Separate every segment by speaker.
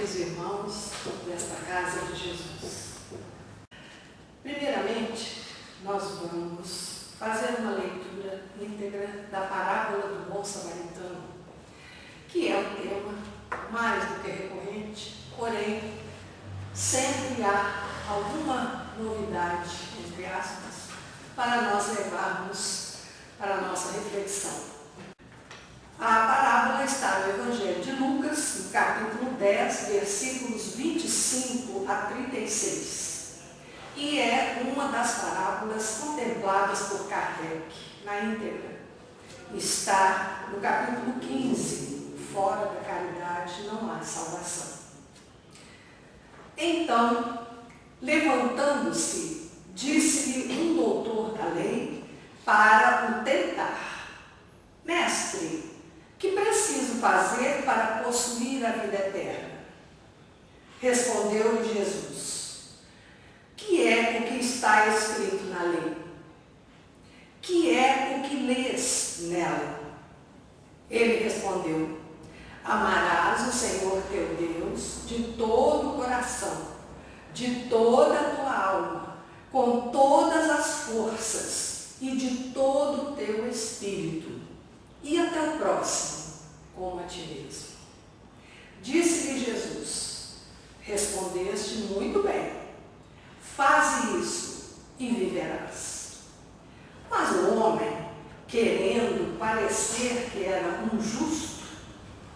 Speaker 1: queridos irmãos desta casa de Jesus. Primeiramente, nós vamos fazer uma leitura íntegra da parábola do bom samaritano, que é um tema mais do que recorrente, porém, sempre há alguma novidade, entre aspas, para nós levarmos para a nossa reflexão. A parábola está no Evangelho de Lucas, no capítulo 10, versículos 25 a 36. E é uma das parábolas contempladas por Kardec na íntegra. Está no capítulo 15, fora da caridade não há salvação. Então, levantando-se, disse-lhe um doutor da lei para o tentar: Mestre, que preciso fazer para possuir a vida eterna? Respondeu-lhe Jesus: que é o que está escrito na lei? Que é o que lês nela? Ele respondeu: amarás o Senhor teu Deus de todo o coração, de toda a tua alma, com todas as forças e de todo o teu espírito, e até o próximo, como a ti mesmo. Disse-lhe Jesus: respondeste muito bem, faze isso e viverás. Mas o homem, querendo parecer que era um justo,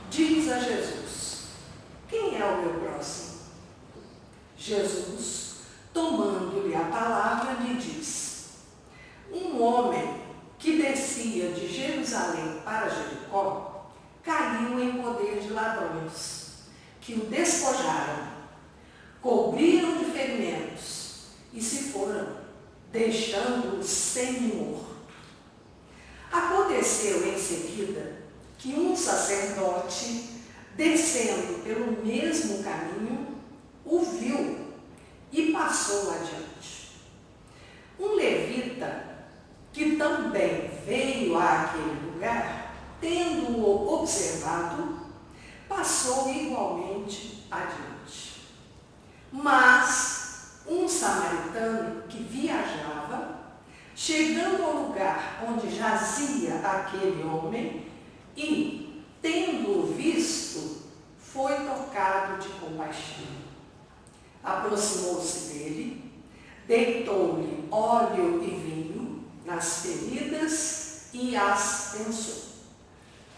Speaker 1: diz a Jesus: quem é o meu próximo? Jesus, tomando-lhe a palavra, lhe disse: um homem que descia de Jerusalém para Jericó, caiu em poder de ladrões, que o despojaram, cobriram de ferimentos e se foram, deixando-o semi-morto. Aconteceu em seguida que um sacerdote, descendo pelo mesmo caminho, o viu e passou adiante. Um levita, que também veio àquele lugar, tendo-o observado, passou igualmente adiante. Mas um samaritano que viajava, chegando ao lugar onde jazia aquele homem e, tendo-o visto, foi tocado de compaixão. Aproximou-se dele, deitou-lhe óleo e vinho nas feridas e as pensou.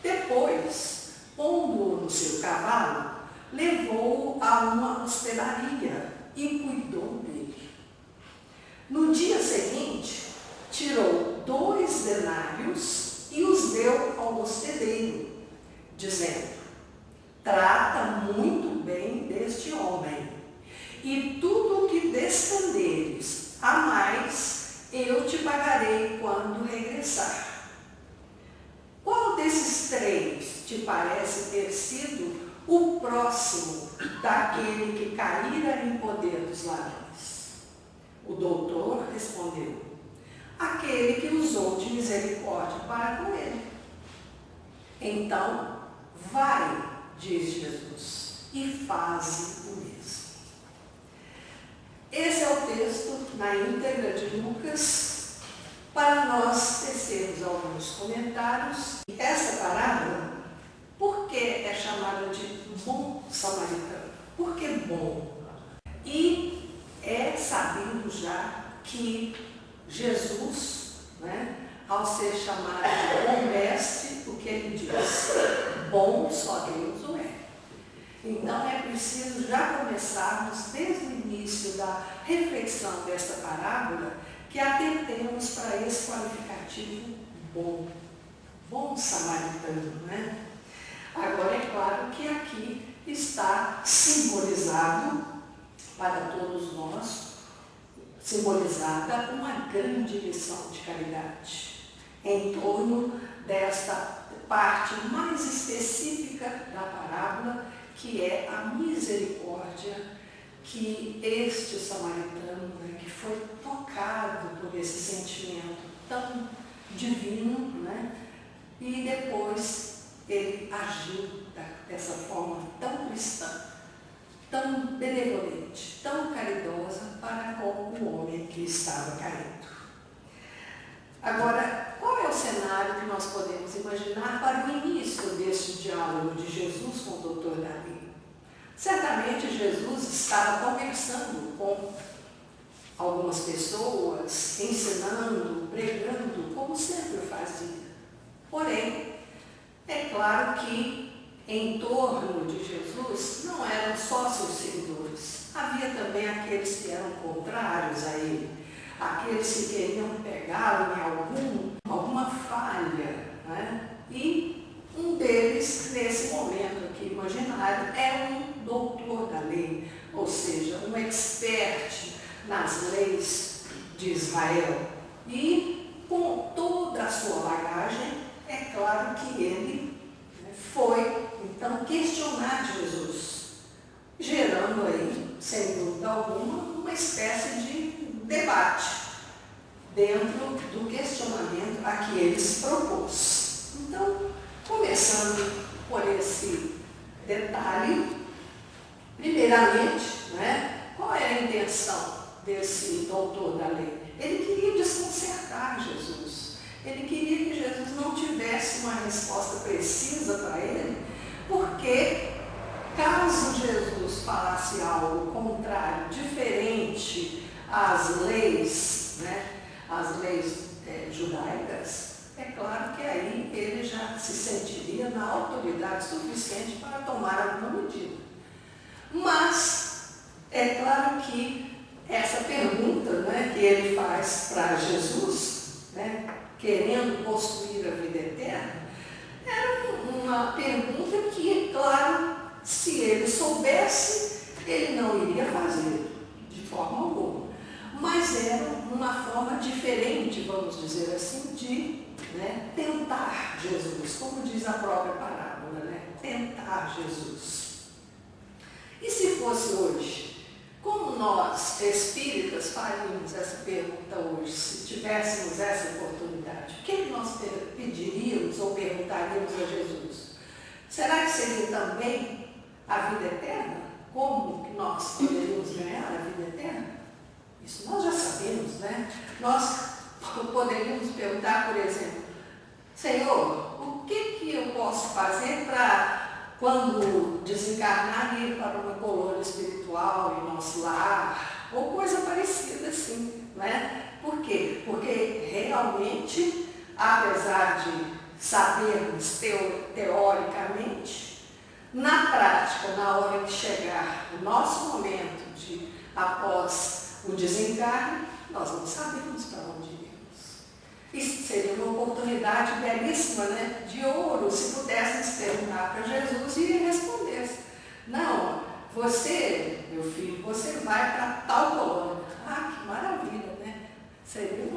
Speaker 1: Depois, pondo-o no seu cavalo, levou-o a uma hospedaria e cuidou dele. No dia seguinte, tirou 2 denários e os deu ao hospedeiro, dizendo: trata muito bem deste homem, e tudo o que despenderes a mais eu te pagarei quando regressar. Qual desses 3 te parece ter sido o próximo daquele que caíra em poder dos ladrões? O doutor respondeu: aquele que usou de misericórdia para com ele. Então, vai, diz Jesus, e faze o mesmo. Esse é o texto na íntegra de Lucas, para nós tecermos alguns comentários. Essa parábola, por que é chamada de bom samaritano? Por que bom? E é sabido já que Jesus, ao ser chamado de bom mestre, o que ele diz? Bom só Deus o é. Então é preciso já começarmos desde o início da reflexão desta parábola que atentemos para esse qualificativo bom, bom samaritano, Agora é claro que aqui está simbolizado para todos nós, simbolizada uma grande lição de caridade em torno desta parte mais específica da parábola, que é a misericórdia que este samaritano, que foi tocado por esse sentimento tão divino, e depois ele agiu dessa forma tão cristã, tão benevolente, tão caridosa para com o homem que estava caído. Agora, qual é o cenário que nós podemos imaginar para o início deste diálogo de Jesus com o doutor Davi? Certamente Jesus estava conversando com algumas pessoas, ensinando, pregando, como sempre fazia. Porém, é claro que em torno de Jesus não eram só seus seguidores. Havia também aqueles que eram contrários a ele, aqueles que queriam pegá-lo em alguma falha, né? E um deles, nesse momento aqui imaginário, é um doutor da lei, ou seja, um expert nas leis de Israel. E com toda a sua bagagem, é claro que ele foi, então, questionar Jesus, gerando aí, sem dúvida alguma, uma espécie de debate dentro do questionamento a que ele se propôs. Então, começando por esse detalhe, primeiramente, qual é a intenção desse doutor da lei? Ele queria desconcertar Jesus. Ele queria que Jesus não tivesse uma resposta precisa para ele, porque caso Jesus falasse algo contrário, diferente às leis, as leis judaicas, é claro que aí ele já se sentiria na autoridade suficiente para tomar alguma medida. Mas é claro que essa pergunta que ele faz para Jesus, querendo possuir a vida eterna, era uma pergunta que, é claro, se ele soubesse, ele não iria fazer de forma alguma. Mas era uma forma diferente, vamos dizer assim, de tentar Jesus, como diz a própria parábola, tentar Jesus. E se fosse hoje? Como nós, espíritas, faríamos essa pergunta hoje, se tivéssemos essa oportunidade? O que nós pediríamos ou perguntaríamos a Jesus? Será que seria também a vida eterna? Como que nós poderíamos ganhar a vida eterna? Isso nós já sabemos, Nós poderíamos perguntar, por exemplo, Senhor, o que eu posso fazer para, quando desencarnar, ir para uma colônia espiritual em nosso lar, ou coisa parecida assim, Por quê? Porque realmente, apesar de sabermos teoricamente, na prática, na hora que chegar o nosso momento após o desencarne, nós não sabemos para onde iremos. Isso seria uma oportunidade belíssima, de ouro, se pudéssemos perguntar para Jesus e ele respondesse: não, você, meu filho, você vai para tal colônia. Ah, que maravilha, Seria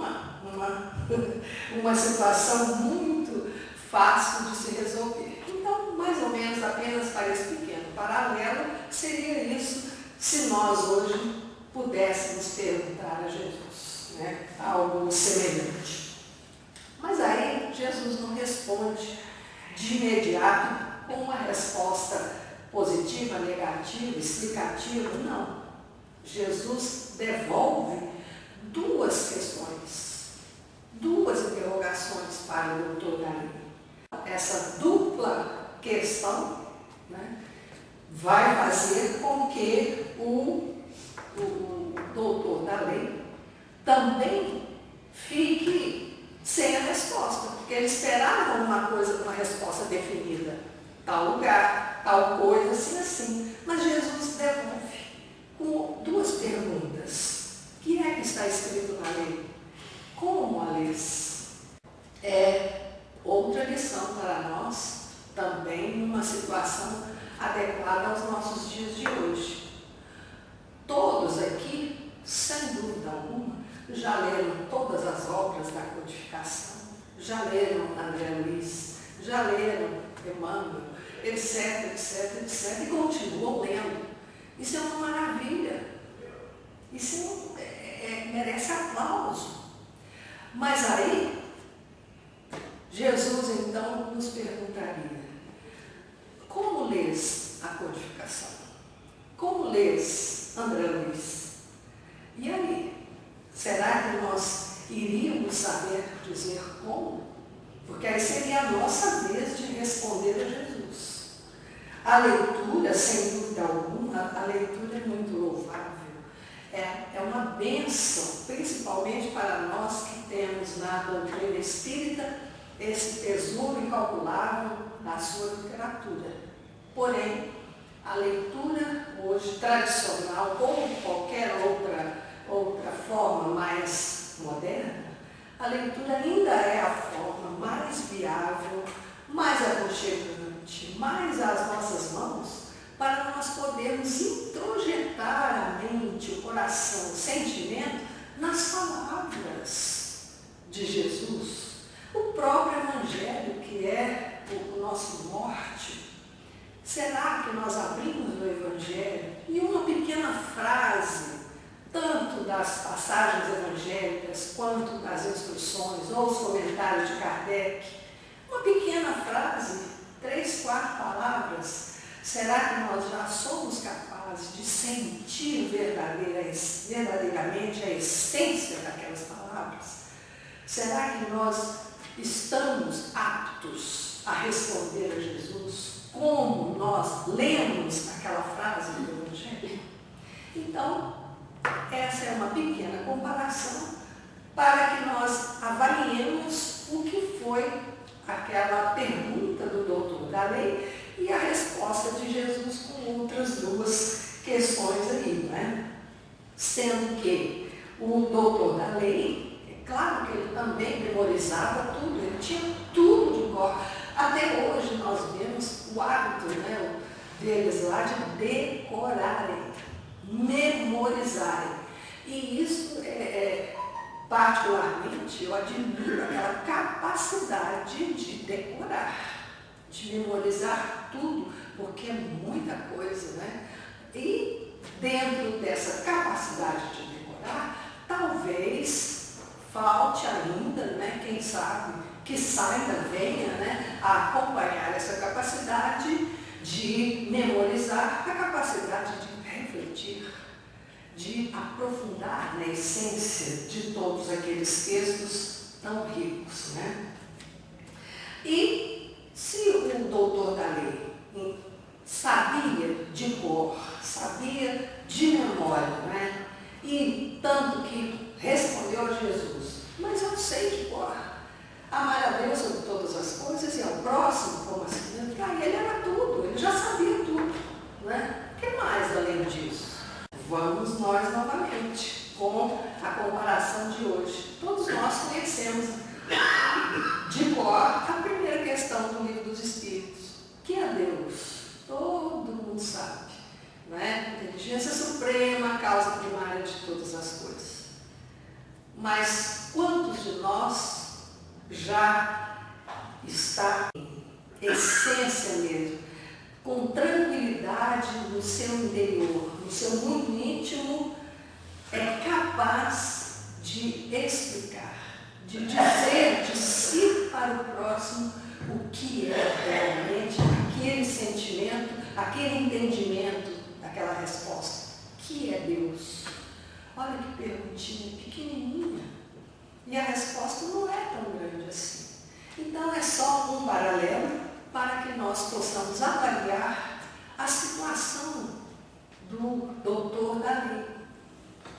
Speaker 1: uma situação muito fácil de se resolver. Então, mais ou menos, apenas para esse pequeno paralelo, seria isso se nós hoje pudéssemos perguntar a Jesus, algo semelhante. Mas aí Jesus não responde de imediato com uma resposta positiva, negativa, explicativa, não. Jesus devolve duas questões, duas interrogações para o doutor Davi. Essa dupla questão vai fazer com que o doutor da lei também fique sem a resposta, porque ele esperava uma resposta definida, tal lugar, tal coisa, assim. Mas Jesus devolve com duas perguntas. O que é que está escrito na lei? Como a lês? É outra lição para nós, também numa situação adequada aos nossos dias de hoje. Todos aqui, sem dúvida alguma, já leram todas as obras da codificação, já leram André Luiz, já leram Emmanuel, etc, etc, etc, e continuam lês, André Luiz? E aí? Será que nós iríamos saber dizer como? Porque aí seria a nossa vez de responder a Jesus. A leitura, sem dúvida alguma, a leitura é muito louvável. É uma bênção, principalmente para nós que temos na doutrina espírita esse tesouro incalculável da sua literatura. Porém, a leitura hoje tradicional, ou qualquer outra forma mais moderna, a leitura ainda é a forma mais viável, mais aconchegante, mais às nossas mãos, para nós podermos introjetar a mente, o coração, o sentimento nas palavras de Jesus. O próprio Evangelho, que é o nosso norte. Será que nós abrimos o Evangelho e uma pequena frase, tanto das passagens evangélicas quanto das instruções ou os comentários de Kardec, uma pequena frase, 3, 4 palavras, será que nós já somos capazes de sentir verdadeiramente a essência daquelas palavras? Será que nós estamos aptos a responder a Jesus como nós lemos aquela frase do Evangelho? Então, essa é uma pequena comparação para que nós avaliemos o que foi aquela pergunta do doutor da lei e a resposta de Jesus com outras 2 questões aí, né? Sendo que o doutor da lei, é claro que ele também memorizava tudo, ele tinha tudo de cor. Até hoje nós vemos o hábito, né, deles lá de decorarem, memorizarem. E isso particularmente, eu admiro aquela capacidade de decorar, de memorizar tudo, porque é muita coisa, né? E dentro dessa capacidade de decorar, talvez falte ainda, né? Quem sabe, que ainda venha, né, a acompanhar essa capacidade de memorizar, a capacidade de refletir, de aprofundar na essência de todos aqueles textos tão ricos, né? E se o doutor da lei sabia de cor, sabia de memória, né? E tanto que respondeu a Jesus, mas eu sei de cor, amar a Deus sobre todas as coisas e ao próximo como a si mesmo. Para ele era tudo, ele já sabia tudo, né? O que mais além disso? Vamos nós novamente com a comparação de hoje. Todos nós conhecemos de cor a primeira questão do Livro dos Espíritos. Que é Deus? Todo mundo sabe, né? Inteligência suprema, causa primária de todas as coisas. Mas quantos de nós já está em essência mesmo, com tranquilidade no seu interior, no seu mundo íntimo, é capaz de explicar, de dizer de si para o próximo o que é realmente aquele sentimento, aquele entendimento daquela resposta. Que é Deus? Olha que perguntinha pequenininha. E a resposta não é tão grande assim. Então é só um paralelo para que nós possamos avaliar a situação do doutor da lei.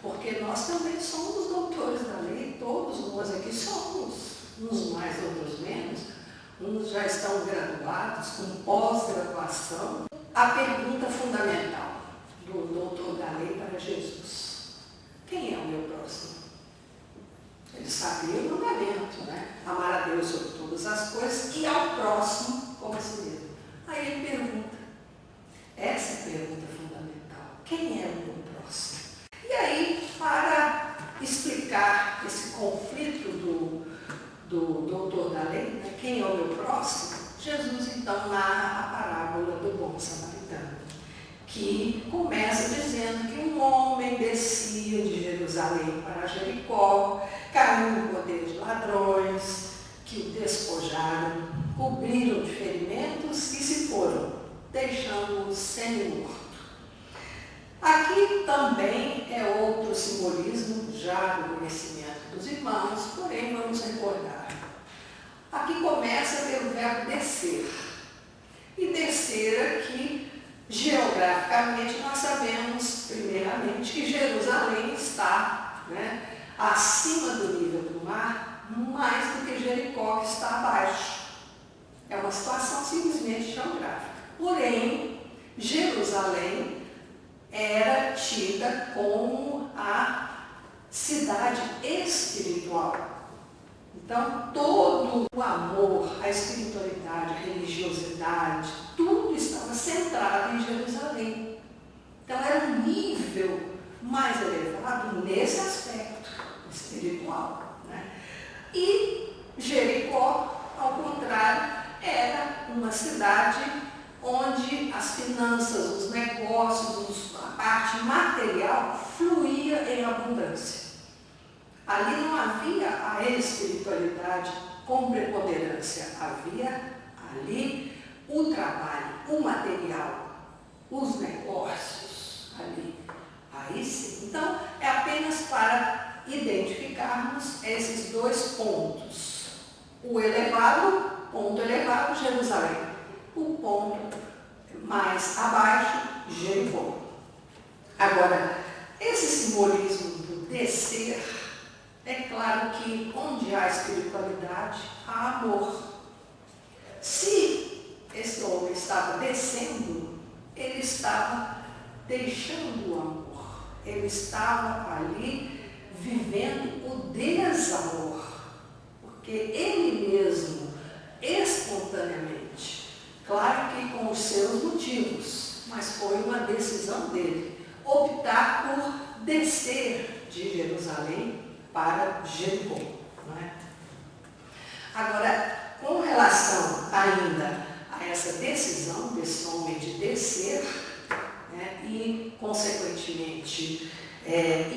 Speaker 1: Porque nós também somos doutores da lei, todos nós aqui somos, uns mais, outros menos, uns já estão graduados, com pós-graduação. A pergunta fundamental do doutor da lei para Jesus: quem é o meu próximo? Ele sabia o mandamento, né? Amar a Deus sobre todas as coisas e ao próximo como a si mesmo. Aí ele pergunta, essa é a pergunta fundamental: quem é o meu próximo? E aí, para explicar esse conflito do doutor da lei, né? Quem é o meu próximo? Jesus então narra a parábola do bom samaritano, que começa dizendo que um homem descia de Jerusalém para Jericó, caiu no poder de ladrões, que o despojaram, cobriram de ferimentos e se foram, deixando-o semi-morto. A também é outro simbolismo já do conhecimento dos irmãos, porém vamos recordar. Aqui começa pelo verbo descer. E descer aqui, geograficamente, nós sabemos, primeiramente, que Jerusalém está, né, acima do nível do mar, mais do que Jericó, que está abaixo. É uma situação simplesmente geográfica. Porém, Jerusalém era tida como a cidade espiritual. Então, todo o amor, a espiritualidade, a religiosidade, tudo estava centrado em Jerusalém. Então, era um nível mais elevado nesse aspecto espiritual, né? E Jericó, ao contrário, era uma cidade onde as finanças, os negócios, a parte material fluía em abundância. Ali não havia a espiritualidade com preponderância, havia ali o trabalho, o material, os negócios ali. Aí sim. Então, é apenas para identificarmos esses dois pontos. O elevado, ponto elevado, Jerusalém. O ponto mais abaixo, Jericó. Agora, esse simbolismo do descer, é claro que onde há espiritualidade, há amor. Se esse homem estava descendo, ele estava deixando o amor. Ele estava ali vivendo o desamor. Porque ele mesmo, espontaneamente, claro que com os seus motivos, mas foi uma decisão dele, optar por descer de Jerusalém para Jericó, não é? Agora, com relação ainda a essa decisão desse homem de descer, né, e, consequentemente,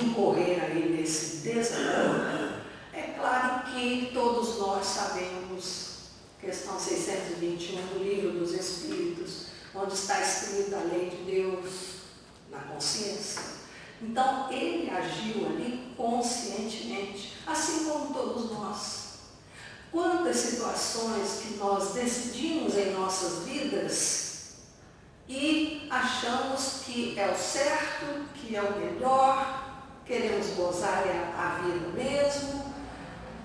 Speaker 1: incorrer aí nesse desamor, é claro que todos nós sabemos, questão 621 do Livro dos Espíritos, onde está escrita a lei de Deus na consciência. Então, ele agiu ali conscientemente, assim como todos nós. Quantas situações que nós decidimos em nossas vidas e achamos que é o certo, que é o melhor, queremos gozar a vida mesmo,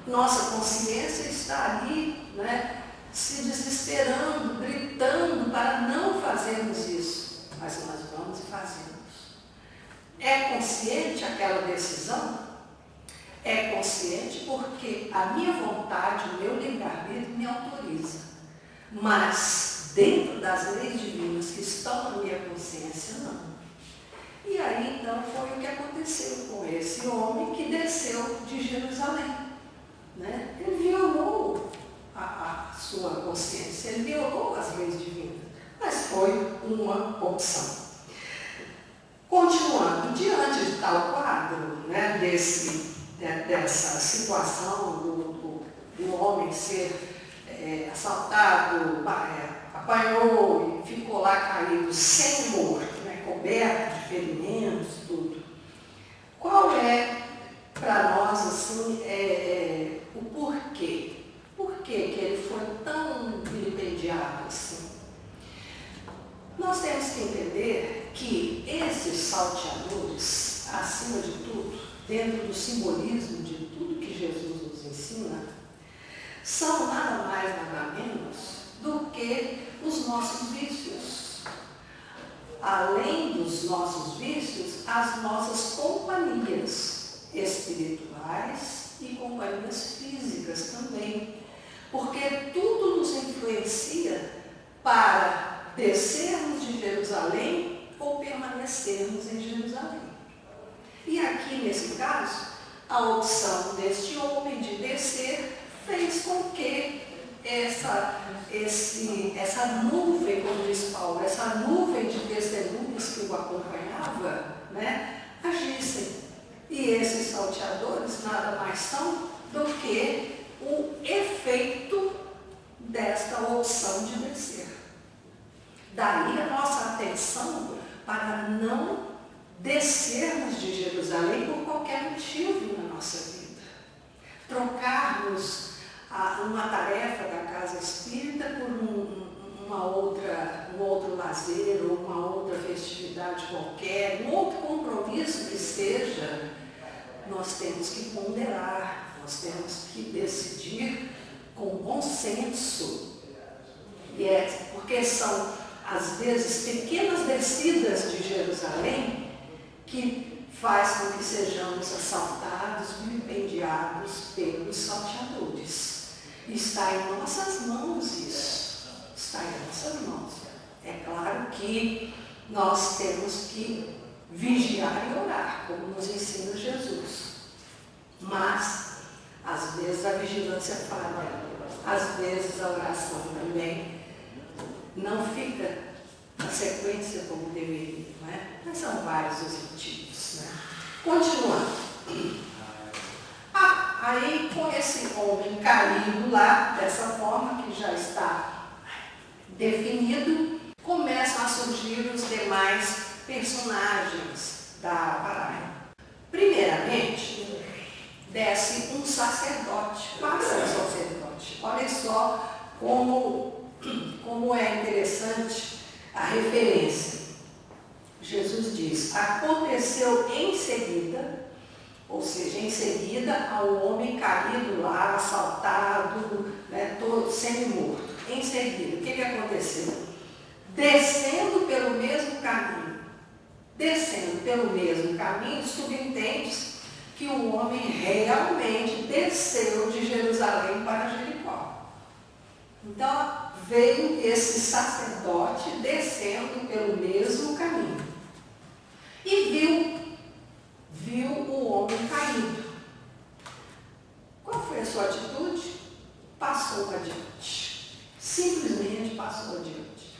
Speaker 1: nossa consciência está ali, né, se desesperando, gritando para não fazermos isso, mas nós vamos e fazemos. É consciente aquela decisão? É consciente porque a minha vontade, o meu livre-arbítrio me autoriza. Mas, dentro das leis divinas que estão na minha consciência, não. E aí, então, foi o que aconteceu com esse homem que desceu de Jerusalém, né? Ele violou a sua consciência, ele violou as leis divinas, mas foi uma opção. Continuando, diante de tal quadro, né, dessa situação do homem ser assaltado, apanhou e ficou lá caído sem morto, né, coberto de ferimentos, tudo. Qual é, para nós, assim, o porquê? Por que ele foi tão vilipendiado assim? Nós temos que entender que esses salteadores, acima de tudo, dentro do simbolismo de tudo que Jesus nos ensina, são nada mais, nada menos do que os nossos vícios. Além dos nossos vícios, as nossas companhias espirituais e companhias físicas também. Porque tudo nos influencia para descermos de Jerusalém ou permanecermos em Jerusalém. E aqui, nesse caso, a opção deste homem de descer fez com que essa nuvem, como diz Paulo, essa nuvem de testemunhas que o acompanhava, né, agissem. E esses salteadores nada mais são do que o efeito desta opção de descer. Daí a nossa atenção para não descermos de Jerusalém por qualquer motivo na nossa vida. Trocarmos uma tarefa da casa espírita por um outro lazer ou uma outra festividade qualquer, um outro compromisso que seja, nós temos que ponderar, nós temos que decidir com bom senso. Porque são, às vezes, pequenas descidas de Jerusalém que faz com que sejamos assaltados, vilipendiados pelos salteadores. Está em nossas mãos isso. Está em nossas mãos. É claro que nós temos que vigiar e orar, como nos ensina Jesus. Mas, às vezes, a vigilância falha. Às vezes, a oração também não fica na sequência como deveria, não é? Mas são vários os motivos, né? Continuando. Aí com esse homem caído lá, dessa forma que já está definido, começam a surgir os demais personagens da parábola. Primeiramente, desce um sacerdote, passa um sacerdote. Olha só como é interessante a referência. Jesus diz, aconteceu em seguida, ou seja, em seguida ao homem caído lá, assaltado, né, todo semi-morto. Em seguida, o que aconteceu? Descendo pelo mesmo caminho. Descendo pelo mesmo caminho, subentende-se que o homem realmente desceu de Jerusalém para Jericó. Então, veio esse sacerdote descendo pelo mesmo caminho. E viu o homem caído. Qual foi a sua atitude? Passou adiante. Simplesmente passou adiante.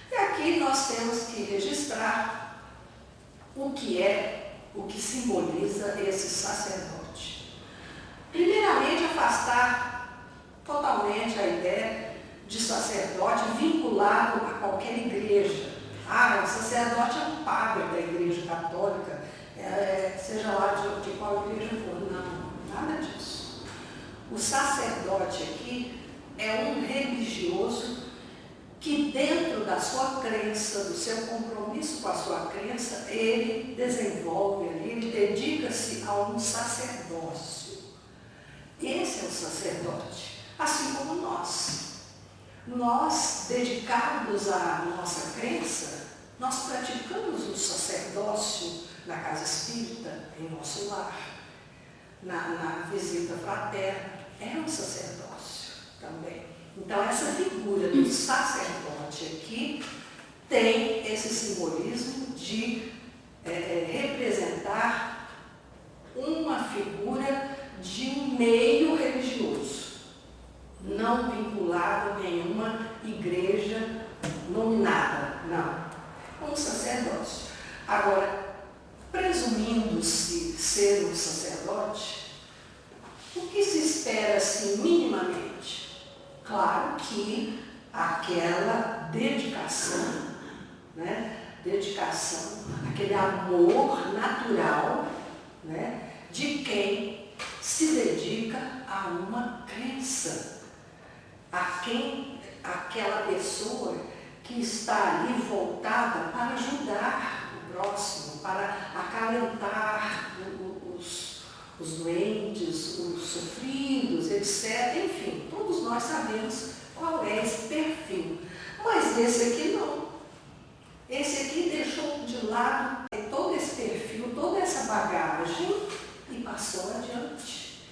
Speaker 1: E aqui nós temos que registrar o que simboliza esse sacerdote. Primeiramente, afastar totalmente a ideia de sacerdote vinculado a qualquer igreja. O sacerdote é um padre da igreja católica, seja lá de qual igreja for. Não, nada disso. O sacerdote aqui é um religioso que dentro da sua crença, do seu compromisso com a sua crença, ele desenvolve ali, ele dedica-se a um sacerdócio. Esse é o sacerdote, assim como nós. Nós, dedicados à nossa crença, nós praticamos o sacerdócio na casa espírita, em nosso lar, na visita fraterna, é um sacerdócio também. Então, essa figura do sacerdote aqui tem esse simbolismo de representar uma figura de um meio religioso, não vinculado a nenhuma igreja nominada, não. Um sacerdócio. Agora, presumindo-se ser um sacerdote, o que se espera assim minimamente? Claro que aquela dedicação, né? Dedicação, aquele amor natural, né? De quem se dedica a uma crença. Aquela pessoa que está ali voltada para ajudar o próximo, para acalentar os doentes, os sofridos, etc. Enfim, todos nós sabemos qual é esse perfil. Mas esse aqui não. Esse aqui deixou de lado todo esse perfil, toda essa bagagem e passou adiante.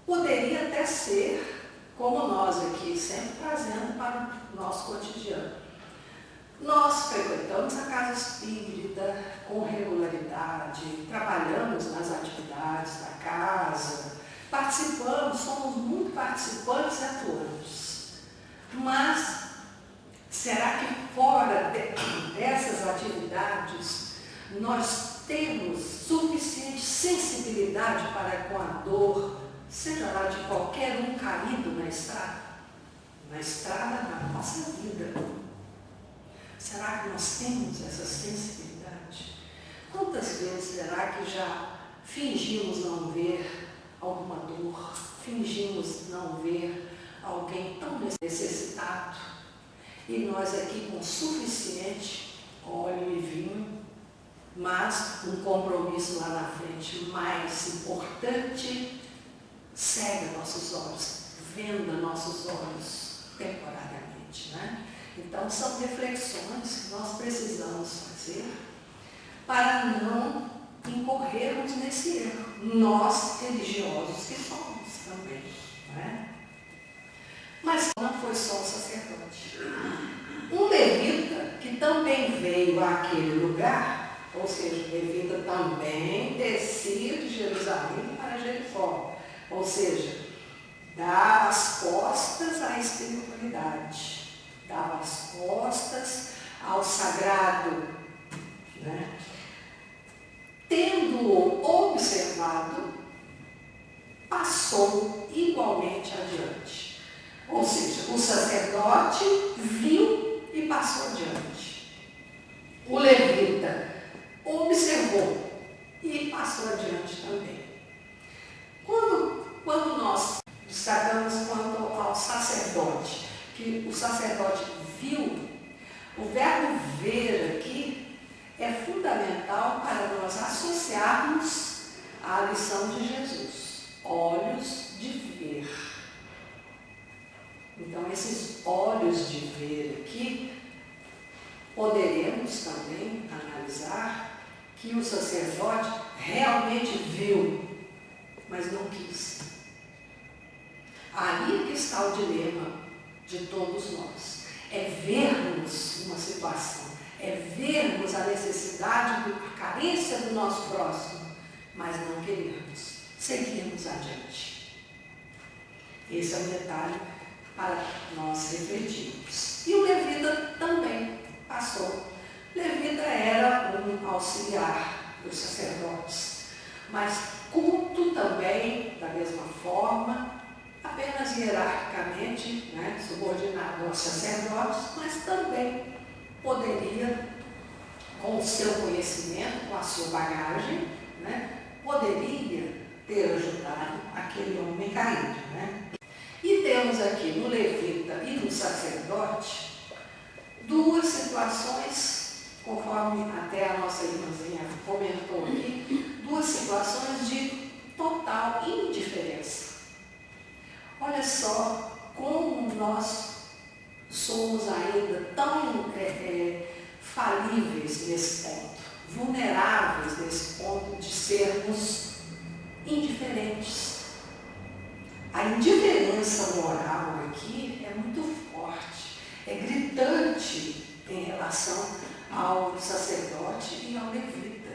Speaker 1: Poderia até ser como nós aqui, sempre trazendo para o nosso cotidiano. Nós frequentamos a casa espírita com regularidade, trabalhamos nas atividades da casa, participamos, somos muito participantes e atuantes. Mas será que fora dessas atividades nós temos suficiente sensibilidade para com a dor, seja lá de qualquer um caído na estrada da nossa vida? Será que nós temos essa sensibilidade? Quantas vezes será que já fingimos não ver alguma dor, fingimos não ver alguém tão necessitado, e nós aqui com suficiente óleo e vinho, mas um compromisso lá na frente mais importante cega nossos olhos, venda nossos olhos temporariamente, né? Então são reflexões que nós precisamos fazer para não incorrermos nesse erro, nós religiosos que somos também, né? Mas não foi só o sacerdote. Um levita que também veio àquele lugar, ou seja, o levita também descia de Jerusalém para Jericó, ou seja, dava as costas à espiritualidade, dava as costas ao sagrado, né? Tendo-o observado, passou igualmente adiante. Ou seja, o sacerdote viu e passou adiante. O levita observou e passou adiante também. Quando nós destacamos quanto ao sacerdote, que o sacerdote viu, o verbo ver aqui é fundamental para nós associarmos à lição de Jesus, olhos de ver. Então, esses olhos de ver aqui, poderemos também analisar que o sacerdote realmente viu, mas não quis. Aí que está o dilema de todos nós. É vermos uma situação, é vermos a necessidade, a carência do nosso próximo, mas não queremos, seguirmos adiante. Esse é o detalhe para nós refletirmos. E o levita também passou. Levita era um auxiliar dos sacerdotes, mas culto também, da mesma forma, apenas hierarquicamente, né, subordinado aos sacerdotes, mas também poderia, com o seu conhecimento, com a sua bagagem, né, poderia ter ajudado aquele homem caído, né? E temos aqui no levita e no sacerdote duas situações, conforme até a nossa irmãzinha comentou aqui, duas situações de total indiferença. Olha só como nós somos ainda tão falíveis nesse ponto, vulneráveis nesse ponto de sermos indiferentes. A indiferença moral aqui é muito forte, é gritante em relação ao sacerdote e ao levita.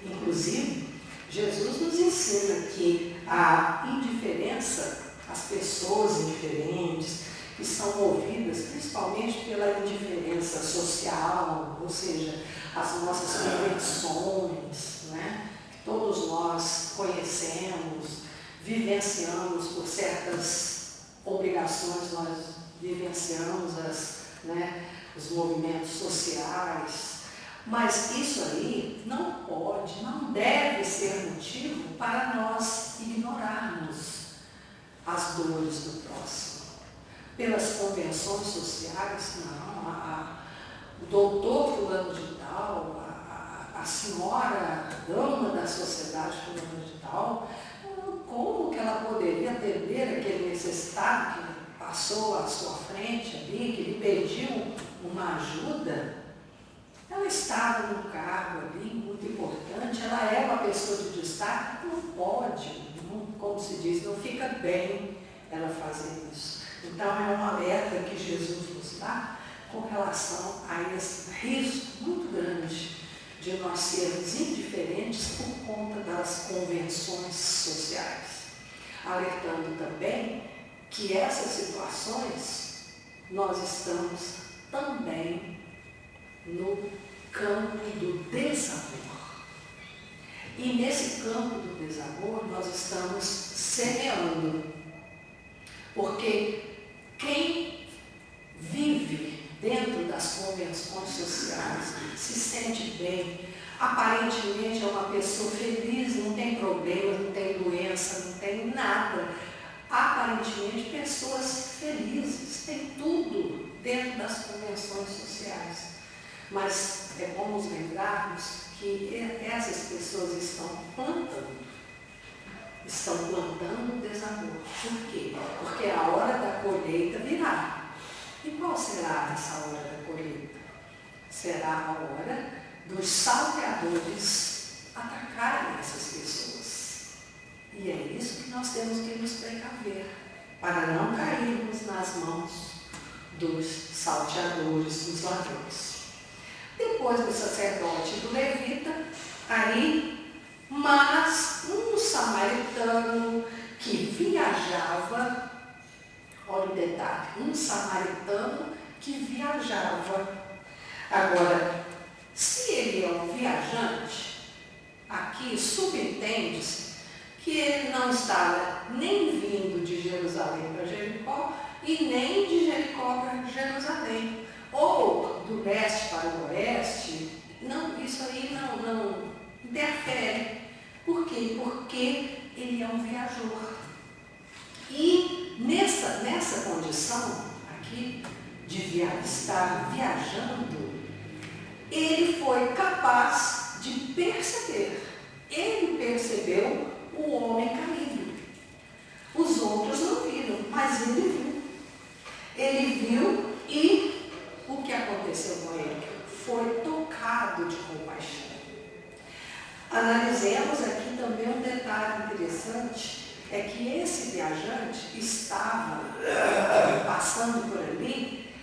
Speaker 1: Inclusive, Jesus nos ensina que a indiferença, as pessoas indiferentes, que são movidas principalmente pela indiferença social, ou seja, as nossas convenções, né? Todos nós conhecemos, vivenciamos por certas obrigações, nós vivenciamos os movimentos sociais, mas isso aí não pode, não deve ser motivo para nós ignorarmos as dores do próximo. Pelas convenções sociais, não, o doutor fulano de tal, a senhora dama da sociedade fulano de tal, como que ela poderia atender aquele necessitado que passou à sua frente ali, que lhe pediu uma ajuda? Ela estava num cargo ali muito importante, ela é uma pessoa de destaque, não pode, não, como se diz, não fica bem ela fazer isso. Então é um alerta que Jesus nos dá com relação a esse risco muito grande de nós sermos indiferentes por conta das convenções sociais. Alertando também que essas situações nós estamos também no campo do desamor. E nesse campo do desamor nós estamos semeando, porque quem vive dentro das convenções sociais se sente bem Aparentemente é uma pessoa feliz, não tem problemas, não tem doença, não tem nada. Aparentemente pessoas felizes, tem tudo dentro das convenções sociais. Mas é bom nos lembrarmos que essas pessoas estão plantando desamor. Por quê? Porque a hora da colheita virá. E qual será essa hora da colheita? Será a hora dos salteadores atacarem essas pessoas. E é isso que nós temos que nos precaver, para não cairmos nas mãos dos salteadores, dos ladrões. Depois do sacerdote e do levita, mas um samaritano que viajava, olha o detalhe, um samaritano que viajava. Agora, se ele é um viajante, aqui subentende-se que ele não estava nem vindo de Jerusalém para Jericó e nem de Jericó para Jerusalém, ou do leste para o oeste. Não, isso aí não interfere. Por quê? Porque ele é um viajor. E nessa condição aqui de estar viajando, ele foi capaz de perceber. Ele percebeu o homem caído. Os outros não viram, mas ele viu. Ele viu e o que aconteceu com ele? Foi tocado de compaixão. Analisemos aqui também um detalhe interessante, é que esse viajante estava passando por ali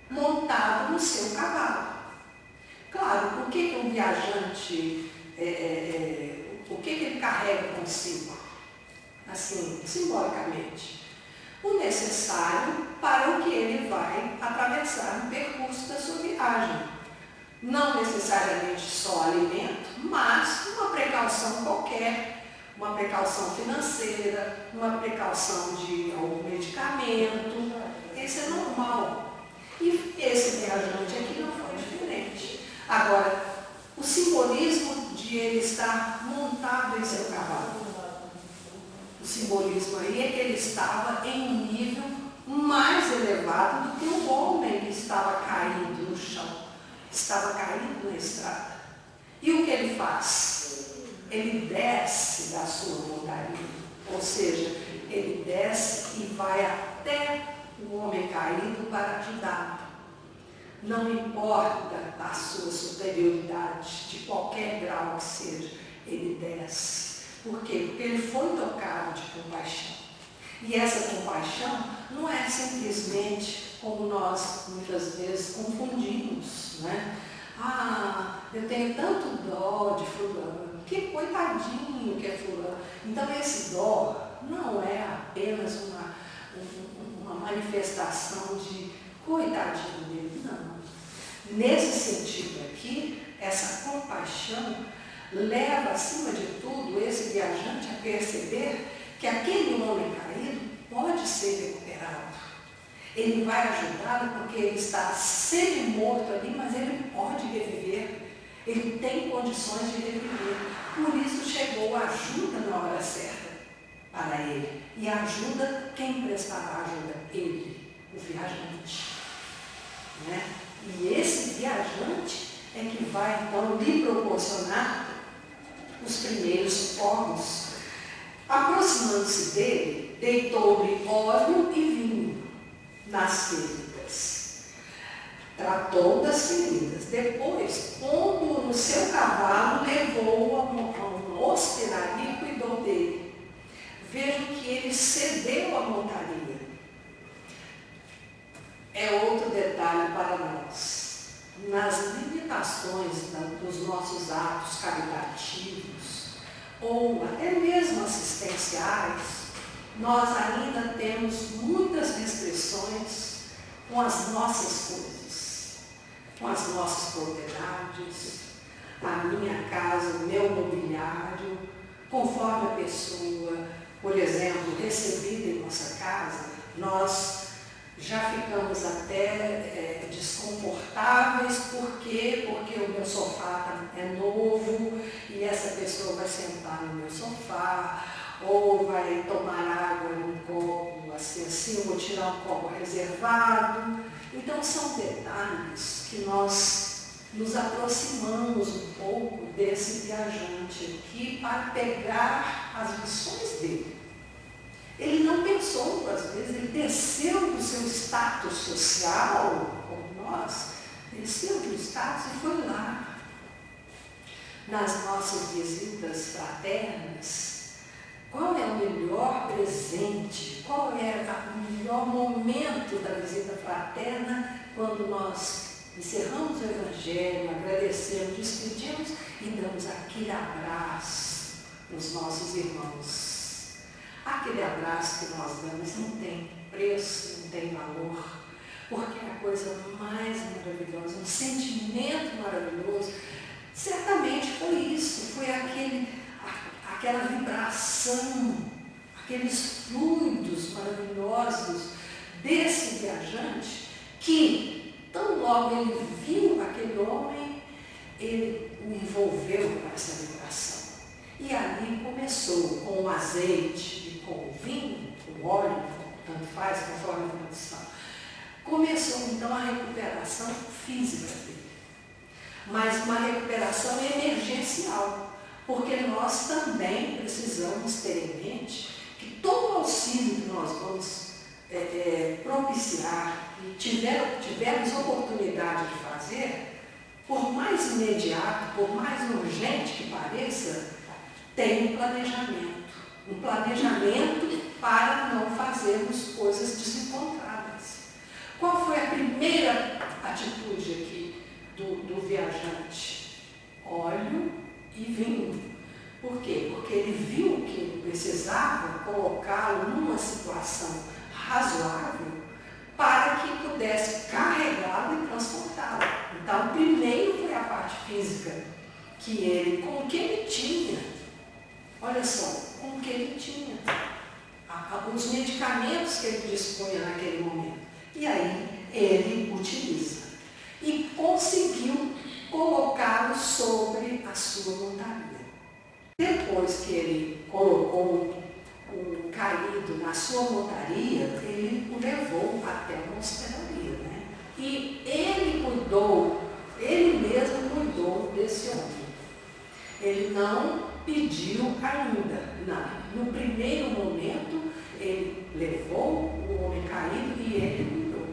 Speaker 1: montado no seu cavalo. Claro, por que um viajante, o que ele carrega consigo? Assim, simbolicamente. O necessário para o que ele vai atravessar no percurso da sua viagem. Não necessariamente só alimento, mas uma precaução qualquer, uma precaução financeira, uma precaução de algum medicamento. Esse é normal. E esse viajante aqui não foi diferente. Agora, o simbolismo de ele estar montado em seu cavalo. O simbolismo aí é que ele estava em um nível mais elevado do que o homem que estava caído no chão. Estava caído na estrada. E o que ele faz? Ele desce da sua montaria. Ou seja, ele desce e vai até o homem caído para ajudá-lo. Não importa a sua superioridade, de qualquer grau que seja, ele desce. Por quê? Porque ele foi tocado de compaixão. E essa compaixão não é simplesmente como nós muitas vezes confundimos, né? Ah, eu tenho tanto dó de fulano, que coitadinho que é fulano. Então esse dó não é apenas uma manifestação de coitadinho dele, não. Nesse sentido aqui, essa compaixão leva, acima de tudo, esse viajante a perceber que aquele homem caído pode ser recuperado. Ele vai ajudá-lo porque ele está semi-morto ali, mas ele pode reviver. Ele tem condições de reviver. Por isso chegou a ajuda na hora certa para ele. E ajuda, quem prestará ajuda? Ele, o viajante. Né? E esse viajante é que vai então lhe proporcionar os primeiros socorros. Aproximando-se dele, deitou-lhe óleo e vinho nas feridas. Tratou das feridas. Depois, pondo no seu cavalo, levou-o a uma hospedaria e cuidou dele. Vejam que ele cedeu a montaria. É outro detalhe para nós. Nas limitações dos nossos atos caritativos, ou até mesmo assistenciais, nós ainda temos muitas restrições com as nossas coisas, com as nossas propriedades, a minha casa, o meu mobiliário, conforme a pessoa, por exemplo, recebida em nossa casa, nós já ficamos até desconfortáveis. Por quê? Porque o meu sofá é novo e essa pessoa vai sentar no meu sofá, ou vai tomar água num copo assim, eu vou tirar um copo reservado. Então são detalhes que nós nos aproximamos um pouco desse viajante aqui para pegar as lições dele. Ele não pensou duas vezes, ele desceu do seu status social, como nós, desceu do status e foi lá. Nas nossas visitas fraternas, qual é o melhor presente, qual é o melhor momento da visita fraterna? Quando nós encerramos o Evangelho, agradecemos, despedimos e damos aquele abraço nos nossos irmãos. Aquele abraço que nós damos não tem preço, não tem valor, porque é a coisa mais maravilhosa, um sentimento maravilhoso. Certamente foi isso, foi aquela vibração, aqueles fluidos maravilhosos desse viajante que, tão logo ele viu aquele homem, ele o envolveu com essa vibração. E ali começou com o azeite e com o vinho, com o óleo, tanto faz, conforme a tradução. Começou então a recuperação física dele. Mas uma recuperação emergencial, porque nós também precisamos ter em mente que todo auxílio que nós vamos propiciar e tivermos oportunidade de fazer, por mais imediato, por mais urgente que pareça, tem um planejamento para não fazermos coisas desencontradas. Qual foi a primeira atitude aqui do viajante? Óleo e vinho. Por quê? Porque ele viu que ele precisava colocá-lo numa situação razoável para que pudesse carregá-lo e transportá-lo. Então, primeiro foi a parte física, com o que ele tinha. Olha só, com o que ele tinha. Os medicamentos que ele dispunha naquele momento. E aí ele utiliza. E conseguiu colocá-lo sobre a sua montaria. Depois que ele colocou o caído na sua montaria, ele o levou até uma hospedaria, né? E ele mesmo cuidou desse homem. Ele não pediu ainda, não. No primeiro momento, ele levou o homem caído e ele cuidou.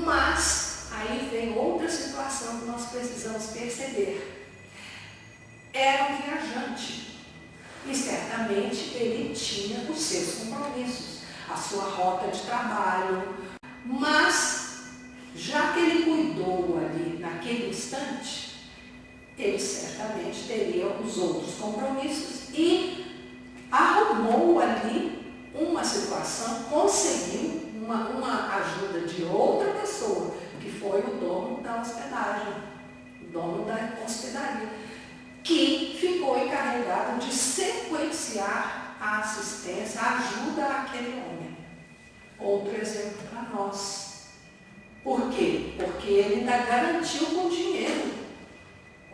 Speaker 1: Mas, aí vem outra situação que nós precisamos perceber. Era um viajante. E certamente ele tinha os seus compromissos, a sua rota de trabalho. Mas, já que ele cuidou ali naquele instante, ele certamente teria os outros compromissos e arrumou ali uma situação, conseguiu uma ajuda de outra pessoa, que foi o dono da hospedagem, o dono da hospedaria, que ficou encarregado de sequenciar a assistência, a ajuda àquele homem. Outro exemplo para nós. Por quê? Porque ele ainda garantiu com dinheiro.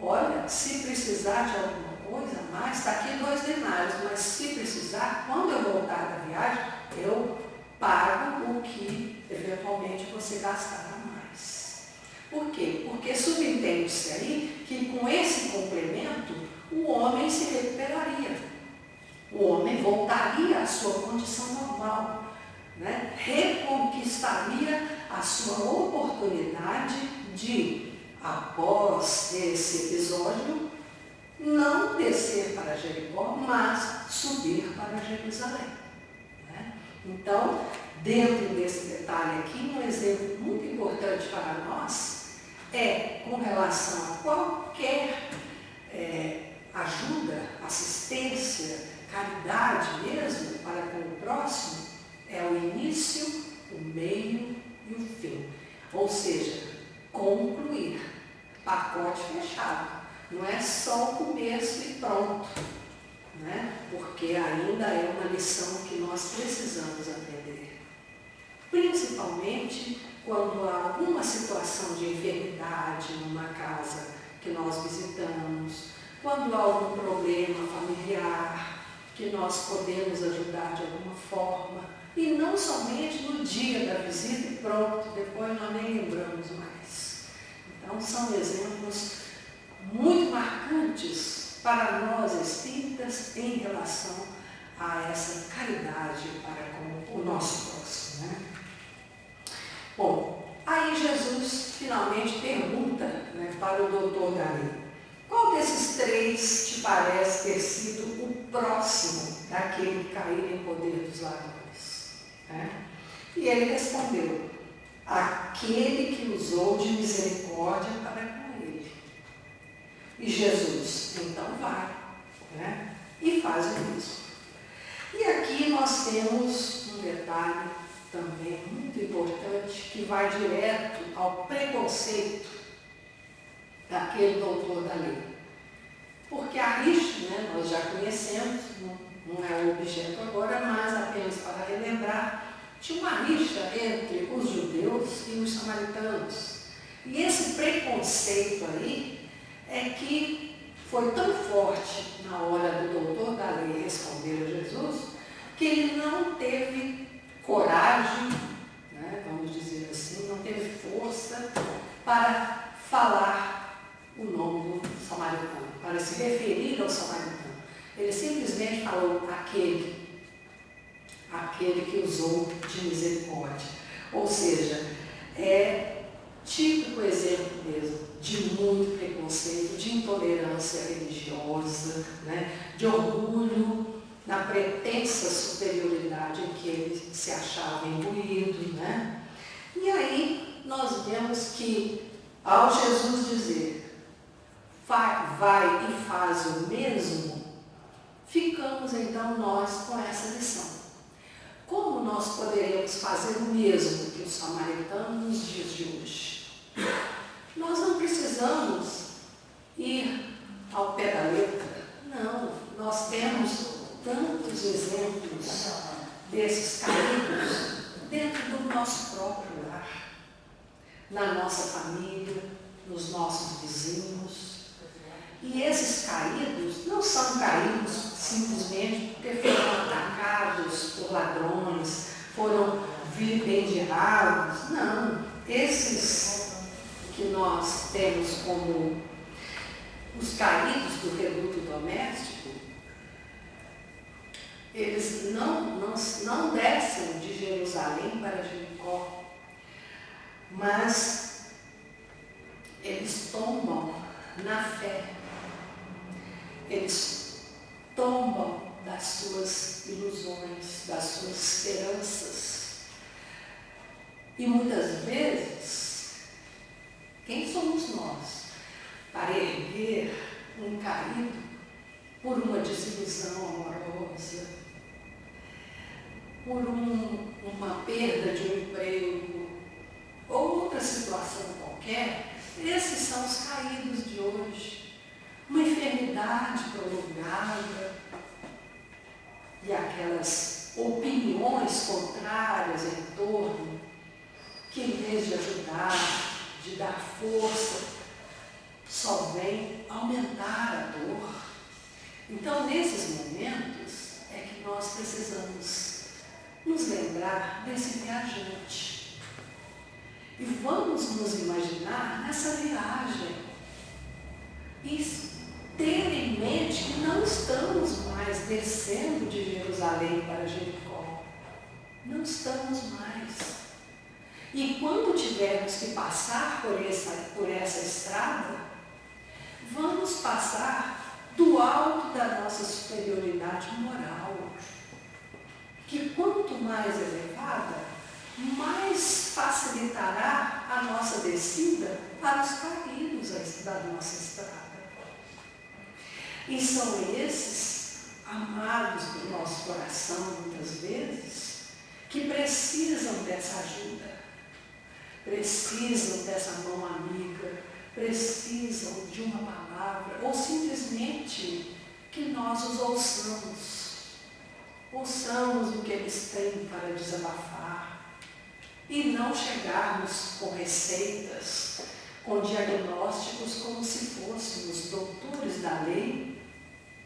Speaker 1: Olha, se precisar de alguma coisa a mais, está aqui 2 denários, mas se precisar, quando eu voltar da viagem, eu pago o que eventualmente você gastar a mais. Por quê? Porque subentende-se aí que com esse complemento, o homem se recuperaria. O homem voltaria à sua condição normal, né? Reconquistaria a sua oportunidade de, após esse episódio, não descer para Jericó, mas subir para Jerusalém. Né? Então, dentro desse detalhe aqui, um exemplo muito importante para nós é com relação a qualquer ajuda, assistência, caridade mesmo para com o próximo, é o início, o meio e o fim. Ou seja, concluir. Pacote fechado. Não é só o começo e pronto. Né? Porque ainda é uma lição que nós precisamos aprender. principalmente quando há alguma situação de enfermidade numa casa que nós visitamos, quando há algum problema familiar que nós podemos ajudar de alguma forma, e não somente no dia da visita e pronto, depois nós nem lembramos mais. Então são exemplos muito marcantes para nós espíritas em relação a essa caridade para com o nosso próximo, né? Bom, aí Jesus finalmente pergunta, né, para o doutor da lei: qual desses três te parece ter sido o próximo daquele que caiu em poder dos ladrões? Né? E ele respondeu: aquele que usou de misericórdia para com ele. E Jesus: então vai, né? E faz o mesmo. E aqui nós temos um detalhe também muito importante, que vai direto ao preconceito daquele doutor da lei. Porque a rixa, né, nós já conhecemos, não é o objeto agora, mas apenas para relembrar, tinha uma rixa entre os judeus e os samaritanos. E esse preconceito aí é que foi tão forte na hora do doutor da lei responder a Jesus, que ele não teve coragem, né, vamos dizer assim, não teve força para falar o nome do samaritano, para se referir ao samaritano. Ele simplesmente falou aquele que usou de misericórdia. Ou seja, é típico exemplo mesmo de muito preconceito, de intolerância religiosa, né, de orgulho na pretensa superioridade em que ele se achava imbuído, né? E aí nós vemos que, ao Jesus dizer, vai e faz o mesmo, ficamos então nós com essa lição. Como nós poderemos fazer o mesmo que os samaritanos nos dias de hoje? Nós não precisamos ir ao pé da letra, não. Nós temos tantos exemplos desses caídos dentro do nosso próprio lar, na nossa família, nos nossos vizinhos. E esses caídos não são caídos simplesmente porque foram atacados por ladrões, foram vilipendiados. Não, esses que nós temos como os caídos do reduto doméstico, eles não descem de Jerusalém para Jericó, mas eles tombam na fé, eles tombam das suas ilusões, das suas esperanças. E muitas vezes, quem somos nós para erguer um caído por uma desilusão amorosa, por uma perda de um emprego ou outra situação qualquer? Esses são os caídos de hoje. Uma enfermidade prolongada e aquelas opiniões contrárias em torno, que em vez de ajudar, de dar força, só vem aumentar a dor. Então, nesses momentos, é que nós precisamos nos lembrar desse viajante. E vamos nos imaginar nessa viagem. E ter em mente que não estamos mais descendo de Jerusalém para Jericó. Não estamos mais. E quando tivermos que passar por essa estrada, vamos passar do alto da nossa superioridade moral, que quanto mais elevada, mais facilitará a nossa descida para os caminhos da nossa estrada. E são esses amados do nosso coração, muitas vezes, que precisam dessa ajuda, precisam dessa mão amiga, precisam de uma palavra, ou simplesmente que nós os ouçamos o que eles têm para desabafar, e não chegarmos com receitas, com diagnósticos como se fôssemos doutores da lei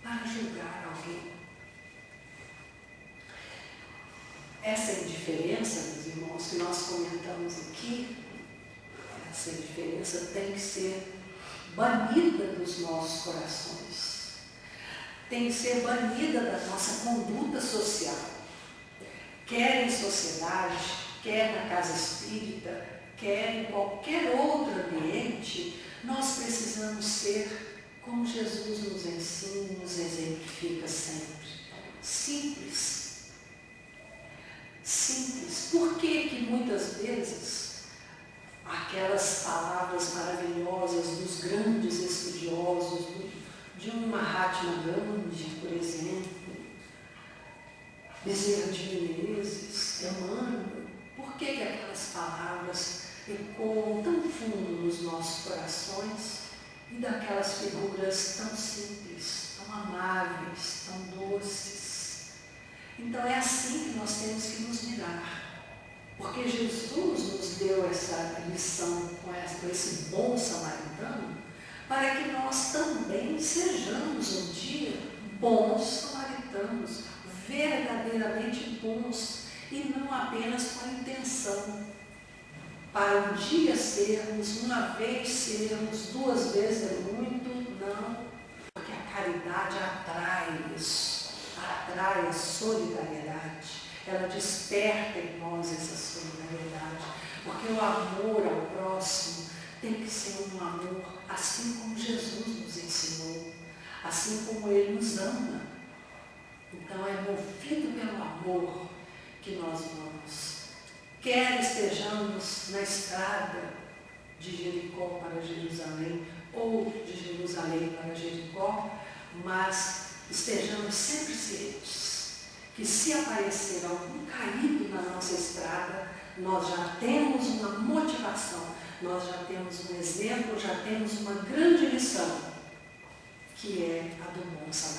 Speaker 1: para julgar alguém. Essa indiferença, meus irmãos, que nós comentamos aqui, essa indiferença tem que ser banida dos nossos corações. Tem que ser banida da nossa conduta social. Quer em sociedade, quer na casa espírita, quer em qualquer outro ambiente, nós precisamos ser como Jesus nos ensina e nos exemplifica sempre. Simples. Simples. Por que muitas vezes aquelas palavras maravilhosas dos grandes estudiosos, de um Mahatma Gandhi, por exemplo, Bezerra de Menezes, Emmanuel, por que aquelas palavras ecoam tão fundo nos nossos corações e daquelas figuras tão simples, tão amáveis, tão doces? Então é assim que nós temos que nos mirar, porque Jesus nos deu essa lição com esse bom samaritano, para que nós também sejamos um dia bons samaritanos, verdadeiramente bons, e não apenas com a intenção, para um dia sermos, uma vez sermos, duas vezes é muito, não, porque a caridade atrai isso, atrai a solidariedade, ela desperta em nós essa solidariedade, porque o amor ao próximo tem que ser um amor assim como Jesus nos ensinou, assim como Ele nos ama. Então é movido pelo amor que nós vamos. Quer estejamos na estrada de Jericó para Jerusalém, ou de Jerusalém para Jericó, mas estejamos sempre cientes que se aparecer algum caído na nossa estrada, nós já temos uma motivação, nós já temos um exemplo, já temos uma grande lição, que é a do bom samaritano.